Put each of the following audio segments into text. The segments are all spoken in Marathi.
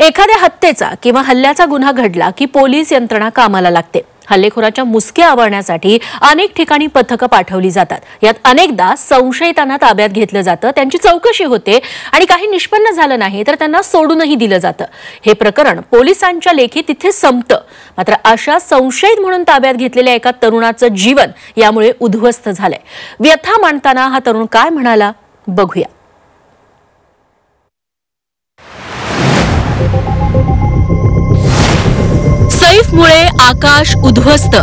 एखाद्या हत्येचा किंवा हल्ल्याचा गुन्हा घडला की पोलीस यंत्रणा कामाला लागते। हल्लेखोराच्या मुसक्या आवळण्यासाठी अनेक ठिकाणी पथकं पाठवली जातात। यात अनेकदा संशयितांना ताब्यात घेतलं जातं, त्यांची चौकशी होते आणि काही निष्पन्न झालं नाही तर त्यांना सोडूनही दिलं जातं। हे प्रकरण पोलिसांच्या लेखी तिथे संपतं। मात्र अशा संशयित म्हणून ताब्यात घेतलेल्या एका तरुणाचं जीवन यामुळे उद्ध्वस्त झालंय। व्यथा मांडताना हा तरुण काय म्हणाला बघूया। सैफमुळे आकाश उद्ध्वस्त,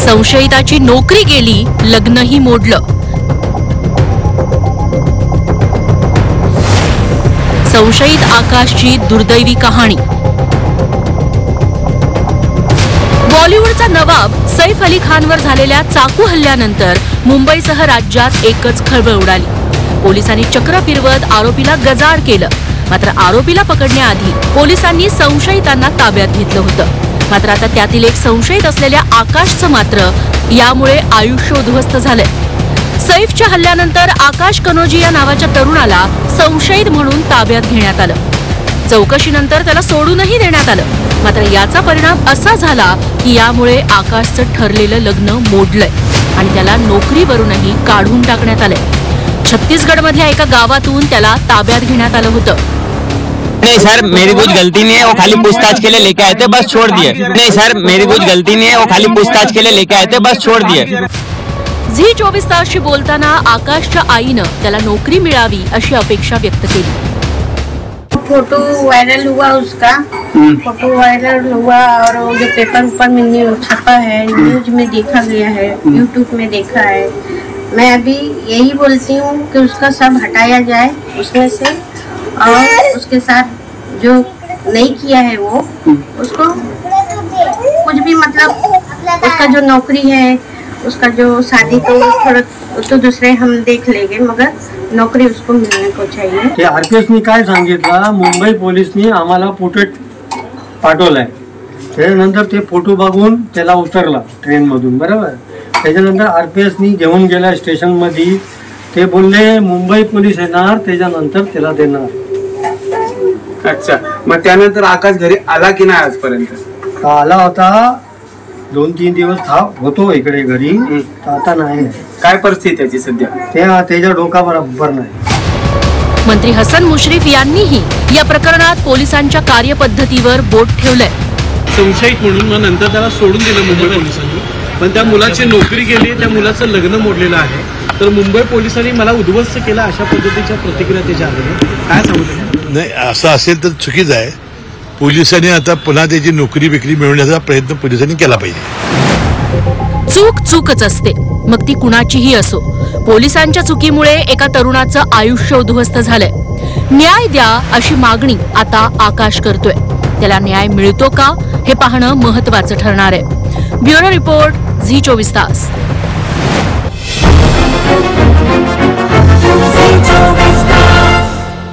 संशयिताची नोकरी गेली, लग्नही मोडलं। संशयित आकाशची दुर्दैवी कहाणी। बॉलिवूडचा नवाब सैफ अली खानवर झालेल्या चाकू हल्ल्यानंतर मुंबईसह राज्यात एकच खळबळ उडाली। पोलिसांनी चक्र फिरवत आरोपीला गजाआड केलं। मात्र आरोपीला पकडण्याआधी पोलिसांनी संशयितांना ताब्यात घेतलं होतं। मात्र आता त्यातील एक संशयित असलेल्या आकाशचं मात्र यामुळे आयुष्य उद्ध्वस्त झालंय। सैफच्या हल्ल्यानंतर आकाश कनोजी या नावाच्या तरुणाला संशयित म्हणून ताब्यात घेण्यात आलं। चौकशीनंतर त्याला सोडूनही देण्यात आलं। मात्र याचा परिणाम असा झाला की यामुळे आकाशचं ठरलेलं लग्न मोडलंय आणि त्याला नोकरीवरूनही काढून टाकण्यात आलंय। छत्तीसगढ़मधल्या एका गावातून त्याला ताब्यात घेण्यात आलं होतं। नहीं सर, मेरी कुछ गलती नहीं है, वो खाली पूछताछ के लिए लेके आए थे, बस छोड़ दिए। नहीं सर, मेरी कुछ गलती नहीं है, वो खाली पूछताछ के लिए लेके आए थे, बस छोड़ दिए। झी 24 तासशी बोलताना आकाशच्या आईनं त्याला नोकरी मिळावी अशी अपेक्षा व्यक्त केली। फोटो वायरल हुआ उसका, फोटो वायरल हुआ और वो जो पेपर ऊपर में छपा है, न्यूज में देखा गया है, यूट्यूब में देखा है। मैं अभी यही बोलती हूँ कि उसका सब हटाया जाए उसमें से, और उसके साथ जो नहीं किया है वो उसको कुछ भी, मतलब उसका जो नौकरी है, उसका जो शादी तो थोड़ा तो दूसरे हम देख लेंगे, मगर नौकरी उसको मिलने को चाहिए। ते आरपीएसनी काय सांगितलं, मुंबई पोलिसनी आम्हाला फोटो पाठवलाय। त्यानंतर ते फोटो बघून त्याला उतरला ट्रेन मधून, बरोबर। त्याच्यानंतर आरपीएसनी घेऊन गेला स्टेशन मध्ये। ते बोलले मुंबई पोलीस येणार, त्याच्यानंतर त्याला देणार। अच्छा, मग त्यानंतर आकाश घरी आला की नाही आजपर्यंत? आला होता, 2-3 दिवस होतो इकडे घरी, आता नाही। काय परिस्थिती त्याची सध्या? त्याच्या डोका बरोबर नाही। मंत्री हसन मुश्रीफ यांनीही या प्रकरणात पोलिसांच्या कार्यपद्धतीवर बोट ठेवलंय। संशयित म्हणून मग नंतर त्याला सोडून दिलं मुंबई पोलिसांनी, पण त्या मुलाची नोकरी गेली, त्या मुलाचं लग्न मोडलेलं आहे। तर मुंबई पोलिसांनी मला उद्ध्वस्त केला अशा पद्धतीच्या प्रतिक्रिया त्याच्या आल्या। काय सांगू? नाही, असं असेल तर चुकीचं आहे। पोलिसांनी आता पुन्हा त्याची नोकरी विक्री मिळवण्याचा प्रयत्न पोलिसांनी केला पाहिजे। चूक चूकच असते, मग ती कुणाचीही असो। पोलिसांच्या चुकीमुळे एका तरुणाचं आयुष्य उद्ध्वस्त झालंय। न्याय द्या अशी मागणी आता आकाश करतोय। त्याला न्याय मिळतो का हे पाहणं महत्त्वाचं ठरणार आहे। ब्युरो रिपोर्ट, झी 24 तास।